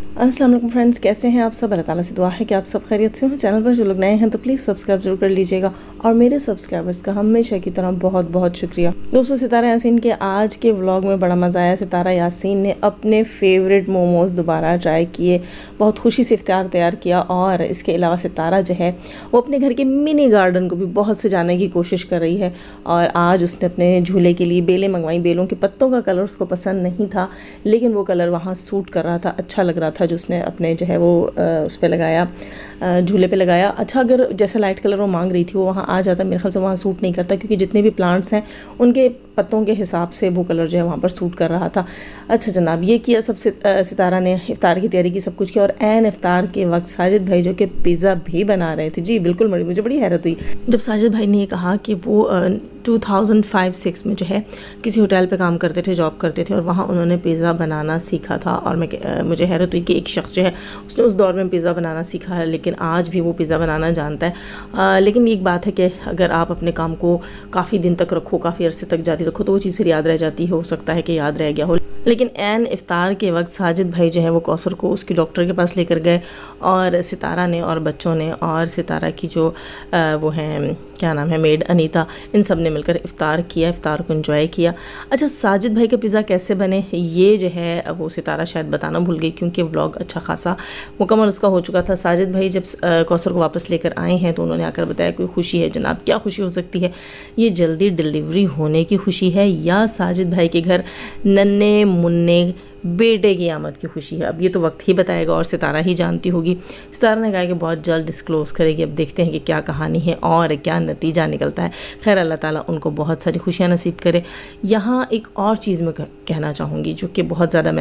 अस्सलाम वालेकुम फ्रेंड्स, कैसे हैं आप सब। अल्लाह ताला से दुआ है कि आप सब खैरियत से हों। चैनल पर जो लोग नए हैं तो प्लीज़ सब्सक्राइब जरूर कर लीजिएगा और मेरे सब्सक्राइबर्स का हमेशा की तरह बहुत बहुत शुक्रिया। दोस्तों, सितारा यासीन के आज के व्लॉग में बड़ा मज़ा आया। सितारा यासीन ने अपने फेवरेट मोमोज़ दोबारा ट्राई किए, बहुत खुशी से इफ्तार तैयार किया और इसके अलावा सितारा जो है वो अपने घर के मिनी गार्डन को भी बहुत सजाने की कोशिश कर रही है। और आज उसने अपने झूले के लिए बेलें मंगवाई। बेलों के पत्तों का कलर उसको पसंद नहीं था, लेकिन वो कलर वहाँ सूट कर रहा था, अच्छा लग रहा था जो उसने अपने जो है वो उस पर लगाया, झूले पे लगाया। अच्छा, अगर जैसा लाइट कलर वो मांग रही थी वो वहाँ आ जाता, मेरे ख्याल से वहाँ सूट नहीं करता, क्योंकि जितने भी प्लांट्स हैं उनके पत्तों के हिसाब से वो कलर जो है वहाँ पर सूट कर रहा था। अच्छा जनाब, ये किया सब सितारा ने, इफ्तार की तैयारी की, सब कुछ किया। और एन इफ्तार के वक्त साजिद भाई जो कि पिज़्ज़ा भी बना रहे थे। जी बिल्कुल, मुझे बड़ी हैरत हुई जब साजिद भाई ने ये कहा कि वो 2005-06 में जो है किसी होटल पे काम करते थे, जॉब करते थे, और वहाँ उन्होंने पिज़्ज़ा बनाना सीखा था। और मुझे हैरत हुई कि एक शख्स जो है उसने उस दौर में पिज़्ज़ा बनाना सीखा है, लेकिन आज भी वो पिज़्ज़ा बनाना जानता है। लेकिन एक बात है कि अगर आप अपने काम को काफ़ी दिन तक रखो, काफ़ी अरसे तक जारी रखो, तो वो चीज़ फिर याद रह जाती है। हो सकता है कि याद रह गया हो। लेकिन एन इफ्तार के वक्त साजिद भाई जो है वो कौसर को उसकी डॉक्टर के पास लेकर गए, और सितारा ने और बच्चों ने और सितारा की जो वो हैं, क्या नाम है, मेड अनीता, इन सब ने मिलकर इफ्तार किया, इफ्तार को एंजॉय किया। अच्छा, साजिद भाई का पिज़्ज़ा कैसे बने ये जो है वो सितारा शायद बताना भूल गई, क्योंकि व्लॉग अच्छा खासा मुकम्मल उसका हो चुका था। साजिद भाई जब कौसर को वापस लेकर आए हैं तो उन्होंने आकर बताया कोई खुशी है। जनाब, क्या खुशी हो सकती है? ये जल्दी डिलीवरी होने की खुशी है या साजिद भाई के घर नन्हे मुन्ने बेटे की आमद की खुशी है? अब ये तो वक्त ही बताएगा और सितारा ही जानती होगी। सितारा ने कहा कि बहुत जल्द डिस्क्लोज़ करेगी। अब देखते हैं कि क्या कहानी है और क्या नतीजा निकलता है। खैर, अल्लाह ताला उनको बहुत सारी खुशियाँ नसीब करे। यहाँ एक और चीज़ मैं कहना चाहूँगी जो कि बहुत ज़्यादा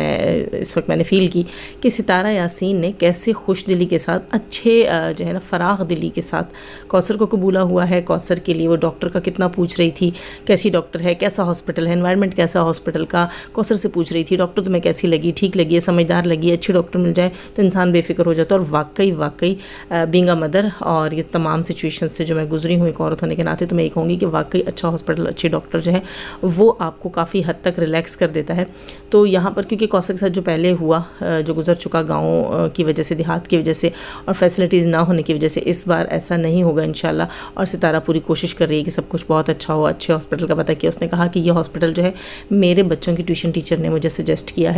इस वक्त मैंने फ़ील की, कि सितारा यासीन ने कैसे खुश दिली के साथ, अच्छे जो है ना फ़राग़ दिली के साथ कौसर को कबूला हुआ है। कौसर के लिए वो डॉक्टर का कितना पूछ रही थी, कैसी डॉक्टर है, कैसा हॉस्पिटल है, एनवायरनमेंट कैसा हॉस्पिटल का, कौसर से पूछ रही थी डॉक्टर तुम्हें कैसी लगी, ठीक लगी है, समझदार लगी है, अच्छी डॉक्टर मिल जाए तो इंसान बेफिक्र हो जाता है। और वाकई बीइंग अ मदर और ये तमाम सिचुएशन से जो मैं गुजरी हूँ एक औरत होने के नाते, तो मैं ये कहूँगी कि वाकई अच्छा हॉस्पिटल, अच्छी डॉक्टर जो है वो आपको काफ़ी हद तक रिलैक्स कर देता है। तो यहाँ पर क्योंकि कौसर के साथ जो पहले हुआ, जो गुजर चुका गाँव की वजह से, देहात की वजह से और फैसिलिटीज़ ना होने की वजह से, इस बार ऐसा नहीं होगा इंशाल्लाह। और सितारा पूरी कोशिश कर रही है कि सब कुछ बहुत अच्छा हो। अच्छे हॉस्पिटल का पता किया। उसने कहा कि ये हॉस्पिटल जो है मेरे बच्चों की ट्यूशन टीचर ने मुझे सजेस्ट किया है।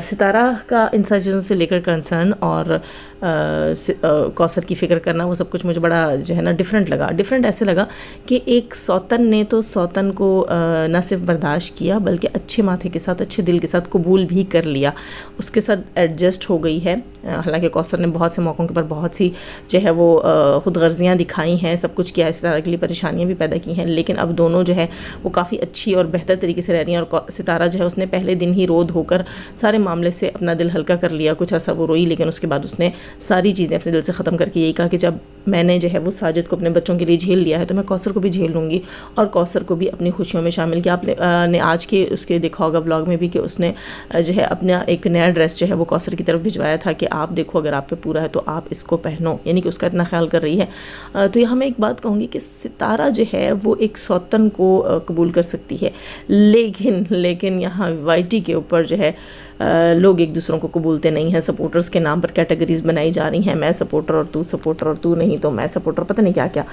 सितारा का इन सारी चीज़ों से लेकर कंसर्न और कौसर की फ़िक्र करना, वो सब कुछ मुझे बड़ा जो है ना डिफरेंट लगा। डिफरेंट ऐसे लगा कि एक सौतन ने तो सौतन को न सिर्फ बर्दाश्त किया बल्कि अच्छे माथे के साथ, अच्छे दिल के साथ कबूल भी कर लिया, उसके साथ एडजस्ट हो गई है। हालांकि कौसर ने बहुत से मौक़ों के पर बहुत सी जो है वो खुद गर्जियाँ दिखाई हैं, सब कुछ किया है, सितारा के लिए परेशानियाँ भी पैदा की हैं, लेकिन अब दोनों जो है वो काफ़ी अच्छी और बेहतर तरीके से रह रही हैं। और सितारा जो है उसने पहले दिन ही रो धोकर सारे मामले से अपना दिल हल्का कर लिया। कुछ ऐसा वो रोई, लेकिन उसके बाद उसने सारी चीज़ें अपने दिल से ख़त्म करके यही कहा कि जब मैंने जो है वो साजिद को अपने बच्चों के लिए झेल लिया है तो मैं कौसर को भी झेल लूँगी और कौसर को भी अपनी खुशियों में शामिल किया। आपने आज के उसके देखा होगा ब्लॉग में भी कि उसने जो है अपना एक नया ड्रेस जो है वो कौसर की तरफ भिजवाया था कि आप देखो, अगर आप पे पूरा है तो आप इसको पहनो, यानी कि उसका इतना ख्याल कर रही है। तो यहाँ मैं एक बात कहूँगी कि सितारा जो है वो एक सौतन को कबूल कर सकती है, लेकिन यहाँ वाईटी के ऊपर जो है लोग एक दूसरों को कबूलते नहीं हैं। सपोर्टर्स के नाम पर कैटेगरीज बनाई जा रही हैं, मैं सपोर्टर और तू सपोर्टर, और तू नहीं तो मैं सपोर्टर, पता नहीं क्या क्या।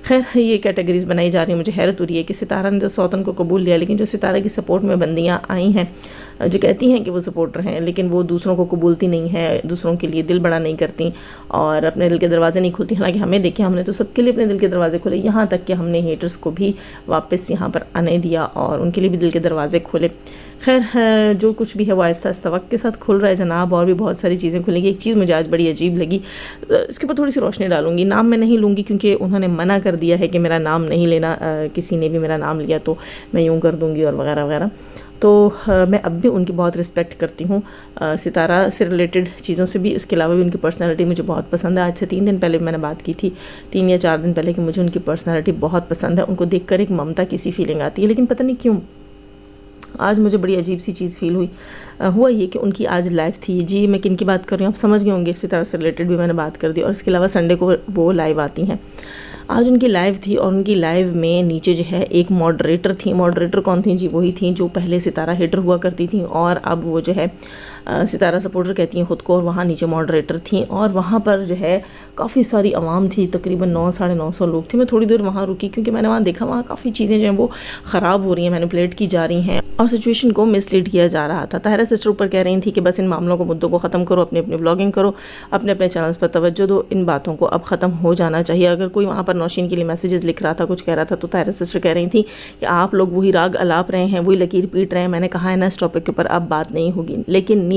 खैर, ये कैटेगरीज बनाई जा रही हैं। मुझे हैरत हो रही है कि सितारा ने तो सौतन को कबूल लिया, लेकिन जो सितारा की सपोर्ट में बंदियाँ आई हैं जो कहती हैं कि वो सपोर्टर हैं, लेकिन वो दूसरों को कबूलती नहीं है, दूसरों के लिए दिल बड़ा नहीं करती और अपने दिल के दरवाजे नहीं खोलती। हालांकि हमें देखिए, हमने तो सबके लिए अपने दिल के दरवाजे खोले, यहाँ तक कि हमने हेटर्स को भी वापस यहाँ पर आने दिया और उनके लिए भी दिल के दरवाजे खोले। खैर, जो कुछ भी है वो आहिस्ता आहिस्ता वक्त के साथ खुल रहा है जनाब, और भी बहुत सारी चीज़ें खुलेंगी। एक चीज़ मुझे आज बड़ी अजीब लगी, इसके ऊपर थोड़ी सी रोशनी डालूंगी। नाम मैं नहीं लूँगी क्योंकि उन्होंने मना कर दिया है कि मेरा नाम नहीं लेना, किसी ने भी मेरा नाम लिया तो मैं यूँ कर दूँगी और वगैरह वगैरह। तो मैं अब भी उनकी बहुत रिस्पेक्ट करती हूँ, सितारा से रिलेटेड चीज़ों से भी। उसके अलावा भी उनकी पर्सनालिटी मुझे बहुत पसंद है। आज से 3 दिन पहले मैंने बात की थी, 3 या 4 दिन पहले, कि मुझे उनकी पर्सनालिटी बहुत पसंद है। उनको देखकर एक ममता की सी फीलिंग आती है, लेकिन पता नहीं क्यों आज मुझे बड़ी अजीब सी चीज़ फील हुई। हुआ ये कि उनकी आज लाइव थी। जी, मैं किन की बात कर रही हूँ आप समझ गए होंगे, सितारा से रिलेटेड भी मैंने बात कर दी। और इसके अलावा संडे को वो लाइव आती हैं। आज उनकी लाइव थी और उनकी लाइव में नीचे जो है एक मॉडरेटर थी। मॉडरेटर कौन थी जी? वही थी जो पहले सितारा हेटर हुआ करती थी और अब वो जो है सितारा सपोर्टर कहती हैं ख़ुद को, और वहाँ नीचे मॉडरेटर थी और वहाँ पर जो है काफ़ी सारी आवाम थी, तकरीबन 900-950 लोग थे। मैं थोड़ी देर वहाँ रुकी क्योंकि मैंने वहाँ देखा वहाँ काफ़ी चीज़ें जो हैं वो ख़राब हो रही हैं, मैनिपुलेट की जा रही हैं और सिचुएशन को मिसलीड किया जा रहा था। ताहिरा सिस्टर ऊपर कह रही थी कि बस इन मामलों को, मुद्दों को ख़त्म करो, अपनी अपनी व्लॉगिंग करो, अपने अपने चैनल्स पर तवज्जो दो, इन बातों को अब ख़त्म हो जाना चाहिए। अगर कोई वहाँ पर नौशीन के लिए मैसेजेस लिख रहा था, कुछ कह रहा था, तो ताहिरा सिस्टर कह रही थी कि आप लोग वही राग अलाप रहे हैं, वही लकीर पीट रहे हैं। मैंने कहा है ना, इस टॉपिक के ऊपर अब बात नहीं होगी। लेकिन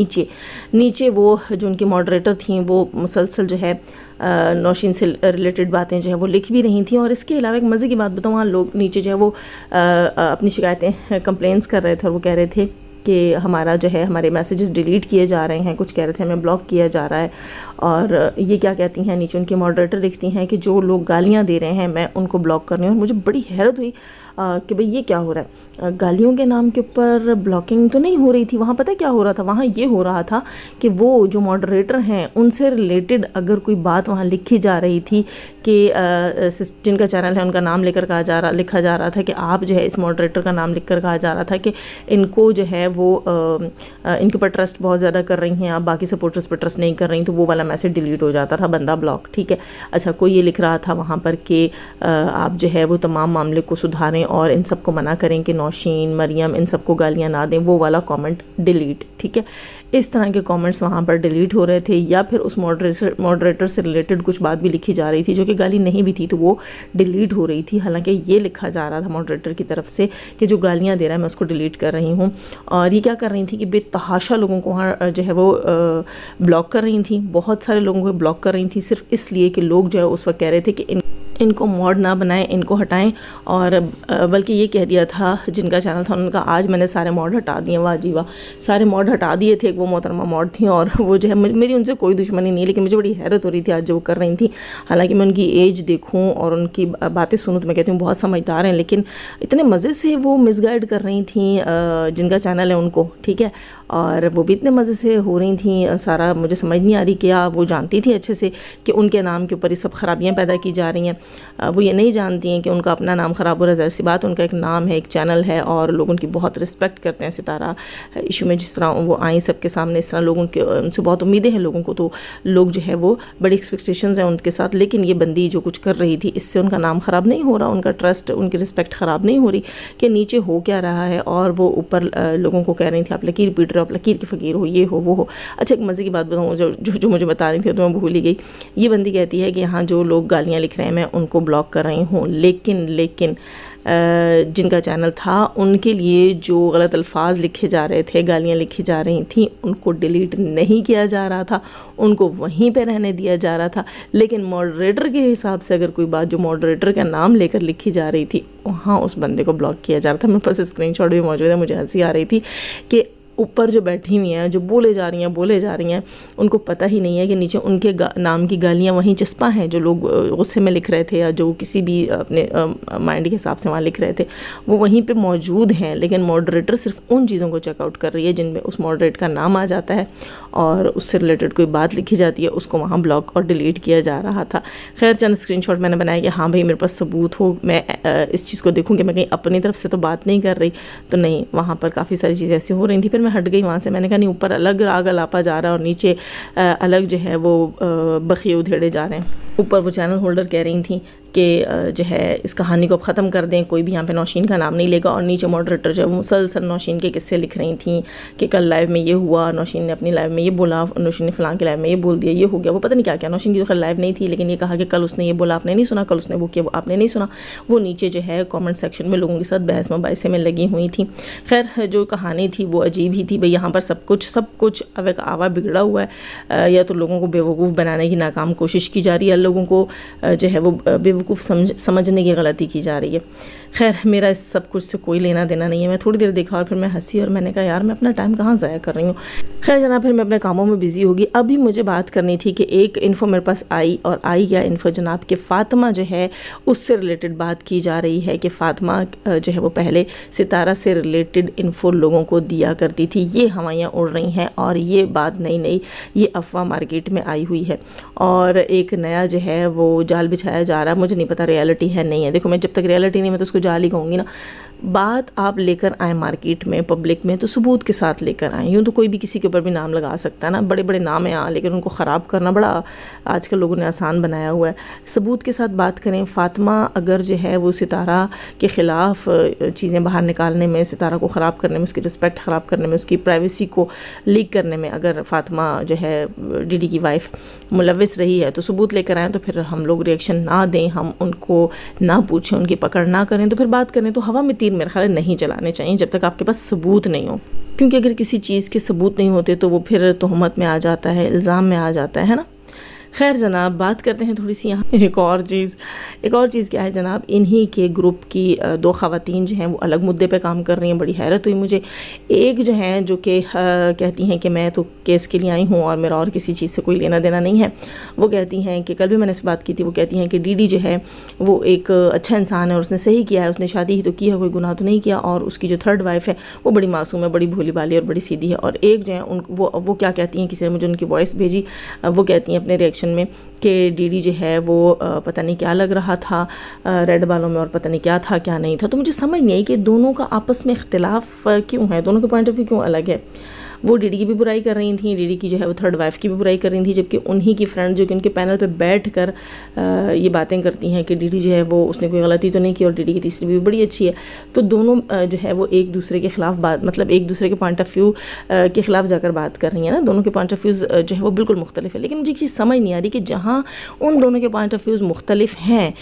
नीचे वो जो उनकी मॉडरेटर थी वो मुसलसल जो है नौशीन से रिलेटेड बातें जो है वो लिख भी रही थी। और इसके अलावा एक मज़े की बात बताऊँ, वहाँ लोग नीचे जो है वो अपनी शिकायतें कंप्लेंट्स कर रहे थे और वो कह रहे थे कि हमारा जो है हमारे मैसेजेस डिलीट किए जा रहे हैं, कुछ कह रहे थे हमें ब्लॉक किया जा रहा है। और ये क्या कहती हैं, नीचे उनकी मॉडरेटर लिखती हैं कि जो लोग गालियाँ दे रहे हैं मैं उनको ब्लॉक कर रही हूँ। और मुझे बड़ी हैरत हुई कि भाई ये क्या हो रहा है, गालियों के नाम के ऊपर ब्लॉकिंग तो नहीं हो रही थी। वहाँ पता क्या हो रहा था, वहाँ ये हो रहा था कि वो जो मॉडरेटर हैं उनसे रिलेटेड अगर कोई बात वहाँ लिखी जा रही थी कि जिनका चैनल है उनका नाम लेकर लिखा जा रहा था कि आप जो है इस मॉडरेटर का नाम लिख कर कहा जा रहा था कि इनको जो है वो इनके ऊपर ट्रस्ट बहुत ज़्यादा कर रही हैं, आप बाकी सपोर्टर्स पर ट्रस्ट नहीं कर रही, तो वो वाला मैसेज डिलीट हो जाता था, बंदा ब्लॉक। ठीक है, अच्छा, कोई ये लिख रहा था वहाँ पर कि आप जो है वो तमाम मामले को सुधारें और इन सबको मना करें कि नौशीन, मरियम, इन सबको गालियाँ ना दें, वो वाला कमेंट डिलीट। ठीक है, इस तरह के कमेंट्स वहाँ पर डिलीट हो रहे थे, या फिर उस मॉडरेटर से रिलेटेड कुछ बात भी लिखी जा रही थी जो कि गाली नहीं भी थी तो वो डिलीट हो रही थी। हालांकि ये लिखा जा रहा था मॉडरेटर की तरफ से कि जो गालियाँ दे रहा है मैं उसको डिलीट कर रही हूँ। और ये क्या कर रही थी कि बेतहाशा लोगों को वहाँ जो है वो ब्लॉक कर रही थी, बहुत सारे लोगों को ब्लॉक कर रही थी सिर्फ इसलिए कि लोग जो है उस वक्त कह रहे थे कि इनको मॉड ना बनाएं, इनको हटाएं। और बल्कि ये कह दिया था जिनका चैनल था उनका, आज मैंने सारे मॉड हटा दिए। वाह जी वाह, सारे मॉड हटा दिए थे। वो मोहतरमा मॉड थी और वो जो है, मेरी उनसे कोई दुश्मनी नहीं है, लेकिन मुझे बड़ी हैरत हो रही थी आज जो वो कर रही थी। हालांकि मैं उनकी एज देखूं और उनकी बातें सुनूं तो मैं कहती हूँ बहुत समझदार हैं, लेकिन इतने मज़े से वो मिसगाइड कर रही थी जिनका चैनल है उनको। ठीक है, और वो भी इतने मज़े से हो रही थी, सारा मुझे समझ नहीं आ रही क्या वो जानती थी अच्छे से कि उनके नाम के ऊपर ये सब खराबियाँ पैदा की जा रही हैं। वो ये नहीं जानती हैं कि उनका अपना नाम ख़राब हो रहा है। ज़ाहिर सी बात, उनका एक नाम है, एक चैनल है और लोग उनकी बहुत रिस्पेक्ट करते हैं। सितारा इशू में जिस तरह वो आई सबके सामने, इस तरह लोग उनसे बहुत उम्मीदें हैं लोगों को, तो लोग जो है वो बड़ी एक्सपेक्टेशंस हैं उनके साथ। लेकिन ये बंदी जो कुछ कर रही थी, इससे उनका नाम ख़राब नहीं हो रहा, उनका ट्रस्ट, उनकी रिस्पेक्ट ख़राब नहीं हो रही कि नीचे हो क्या रहा है। और वो ऊपर लोगों को कह रही थी आप लकीर पीट रहे हो, आप लकीर के फ़कीर हो, ये हो वो हो। अच्छा, एक मज़े की बात बताऊँ जो मुझे बता रही थी तो मैं भूल ही गई। ये बंदी कहती है कि यहाँ जो लोग गालियाँ लिख रहे हैं मैं उनको ब्लॉक कर रही हूँ, लेकिन जिनका चैनल था उनके लिए जो गलत अल्फाज लिखे जा रहे थे, गालियाँ लिखी जा रही थी, उनको डिलीट नहीं किया जा रहा था, उनको वहीं पे रहने दिया जा रहा था। लेकिन मॉडरेटर के हिसाब से अगर कोई बात जो मॉडरेटर का नाम लेकर लिखी जा रही थी, वहाँ उस बंदे को ब्लॉक किया जा रहा था। मेरे पास स्क्रीनशॉट भी मौजूद है, मुझे हंसी आ रही थी कि ऊपर जो बैठी हुई हैं, जो बोले जा रही हैं, उनको पता ही नहीं है कि नीचे उनके नाम की गालियाँ वहीं चस्पा हैं। जो लोग गुस्से में लिख रहे थे या जो किसी भी अपने माइंड के हिसाब से वहाँ लिख रहे थे, वो वहीं पे मौजूद हैं। लेकिन मॉडरेटर सिर्फ उन चीज़ों को चेकआउट कर रही है जिनमें उस मॉडरेट का नाम आ जाता है और उससे रिलेटेड कोई बात लिखी जाती है, उसको वहाँ ब्लॉक और डिलीट किया जा रहा था। खैर, चंद स्क्रीनशॉट मैंने बनाया कि हाँ भाई मेरे पास सबूत हो, मैं इस चीज़ को देखूँ कि मैं कहीं अपनी तरफ से तो बात नहीं कर रही। तो नहीं, वहाँ पर काफ़ी सारी चीज़ें ऐसी हो रही थी। फिर मैं हट गई वहाँ से। मैंने कहा नहीं, ऊपर अलग राग अलापा जा रहा है और नीचे अलग जो है वो बखिए उधेड़े जा रहे हैं। ऊपर वो चैनल होल्डर कह रही थी कि जो है इस कहानी को ख़त्म कर दें, कोई भी यहाँ पे नौशीन का नाम नहीं लेगा। और नीचे मॉडरेटर जो है वो मुसलसल नौशीन के किस्से लिख रही थी कि कल लाइव में ये हुआ, नौशीन ने अपनी लाइव में ये बोला, नौशीन ने फ़लाँ के लाइव में ये बोल दिया, ये हो गया, वो पता नहीं क्या क्या। नौशीन की तो खैर लाइव नहीं थी, लेकिन ये कहा कि कल उसने ये बोला आपने नहीं सुना, कल उसने वो किया वो आपने नहीं सुना। वो नीचे जो है कॉमेंट सेक्शन में लोगों के साथ बहस मुबाहिसे में लगी हुई थी। खैर, जो कहानी थी वो अजीब ही थी भाई। यहाँ पर सब कुछ अब एक आवा बिगड़ा हुआ है, या तो लोगों को बेवकूफ़ बनाने की नाकाम कोशिश की जा रही है, लोगों को जो है वो बेवकूफ़ समझने की गलती की जा रही है। खैर, मेरा इस सब कुछ से कोई लेना देना नहीं है। मैं थोड़ी देर देखा और फिर मैं हंसी और मैंने कहा यार मैं अपना टाइम कहाँ ज़ाया कर रही हूँ। खैर जनाब, फिर मैं अपने कामों में बिज़ी होगी। अभी मुझे बात करनी थी कि एक इन्फो मेरे पास आई, और आई क्या इन्फो जनाब कि फ़ातिमा जो है उससे रिलेटेड बात की जा रही है कि फ़ातिमा जो है वो पहले सितारा से रिलेटेड इन्फो लोगों को दिया करती थी। ये हवाइयाँ उड़ रही हैं और ये बात नई ये अफवाह मार्केट में आई हुई है और एक नया जो है वो जाल बिछाया जा रहा है। मुझे नहीं पता रियलिटी है नहीं है। देखो, मैं जब तक रियलिटी नहीं मैं तो उसको जाल ही कहूँगी ना। बात आप लेकर आए मार्केट में, पब्लिक में, तो सबूत के साथ लेकर आएँ। यूँ तो कोई भी किसी के ऊपर भी नाम लगा सकता है ना, बड़े बड़े नाम हैं यहाँ, लेकिन उनको ख़राब करना बड़ा आजकल लोगों ने आसान बनाया हुआ है। सबूत के साथ बात करें। फ़ातिमा अगर जो है वो सितारा के ख़िलाफ़ चीज़ें बाहर निकालने में, सितारा को ख़राब करने में, उसकी रिस्पेक्ट ख़राब करने में, उसकी प्राइवेसी को लीक करने में अगर फ़ातिमा जो है डीडी की वाइफ मुलविस रही है, तो सबूत लेकर आएँ। तो फिर हम लोग रिएक्शन ना दें, हम उनको ना पूछें, उनकी पकड़ ना करें, तो फिर बात करें तो हवा में तीर मेरे ख्याल नहीं चलाने चाहिए जब तक आपके पास सबूत नहीं हो। क्योंकि अगर किसी चीज़ के सबूत नहीं होते तो वो फिर तोहमत में आ जाता है, इल्ज़ाम में आ जाता है ना। खैर जनाब, बात करते हैं थोड़ी सी यहाँ एक और चीज़ क्या है जनाब, इन्हीं के ग्रुप की दो ख़वातीन जो हैं वो अलग मुद्दे पे काम कर रही हैं। बड़ी हैरत हुई मुझे। एक जो हैं जो कि कहती हैं कि मैं तो केस के लिए आई हूँ और मेरा और किसी चीज़ से कोई लेना देना नहीं है। वो कहती हैं कि कल भी मैंने इस बात की थी, वो कहती हैं कि डीडी जो है वो एक अच्छा इंसान है और उसने सही किया है, उसने शादी ही तो की है, कोई गुनाह तो नहीं किया, और उसकी जो थर्ड वाइफ है वो बड़ी मासूम है, बड़ी भोली भाली और बड़ी सीधी है। और एक जो है वो क्या कहती हैं, किसी ने मुझे उनकी वॉइस भेजी, वो कहती हैं अपने रिएक्शन में कि डीडी जो है वो पता नहीं क्या लग रहा था रेड बालों में, और पता नहीं क्या था क्या नहीं था। तो मुझे समझ नहीं आई कि दोनों का आपस में इख्तिलाफ क्यों है, दोनों के पॉइंट ऑफ व्यू क्यों अलग है। वो डीडी की भी बुराई कर रही थी, डीडी की जो है वो थर्ड वाइफ की भी बुराई कर रही थी, जबकि उन्हीं की फ्रेंड जो कि उनके पैनल पे बैठ कर ये बातें करती हैं कि डीडी जो है वो उसने कोई गलती तो नहीं की और डीडी की तीसरी भी बड़ी अच्छी है। तो दोनों जो है वो एक दूसरे के ख़िलाफ़ बात, मतलब एक दूसरे के पॉइंट ऑफ व्यू के ख़िलाफ़ जाकर बात कर रही हैं ना। दोनों के पॉइंट ऑफ व्यूज़ जो है वो बिल्कुल मुख्तलिफ है। लेकिन मुझे एक चीज़ समझ नहीं आ रही कि जहाँ उन दोनों के पॉइंट ऑफ व्यूज़ मुख्तलिफ हैं,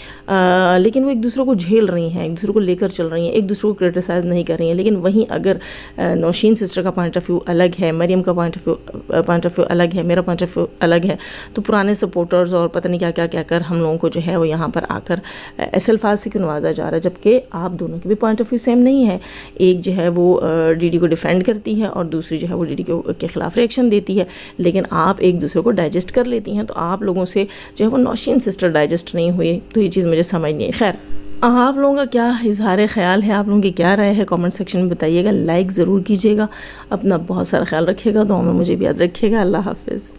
लेकिन वो एक दूसरे को झेल रही हैं, एक दूसरे को लेकर चल रही हैं, एक दूसरे को क्रिटिसाइज़ नहीं कर रही हैं। लेकिन वहीं अगर नौशीन सिस्टर का पॉइंट ऑफ व्यू अलग है, मरियम का पॉइंट ऑफ व्यू अलग है, मेरा पॉइंट ऑफ व्यू अलग है, तो पुराने सपोर्टर्स और पता नहीं क्या क्या कहकर हम लोगों को जो है वो यहाँ पर आकर ऐसे अल्फाज से क्यों नवाजा जा रहा है, जबकि आप दोनों के भी पॉइंट ऑफ व्यू सेम नहीं है। एक जो है वो डीडी को डिफेंड करती है और दूसरी जो है वो डीडी के ख़िलाफ़ रिएक्शन देती है, लेकिन आप एक दूसरे को डाइजेस्ट कर लेती हैं। तो आप लोगों से जो है वो नौशीन सिस्टर डाइजेस्ट नहीं हुई, तो ये चीज़ मुझे समझ नहीं है। खैर, आप लोगों का क्या इजहार ख्याल है, आप लोगों की क्या राय है, कमेंट सेक्शन में बताइएगा। लाइक ज़रूर कीजिएगा, अपना बहुत सारा ख्याल रखिएगा, दुआ में मुझे भी याद रखिएगा। अल्लाह हाफ़िज़।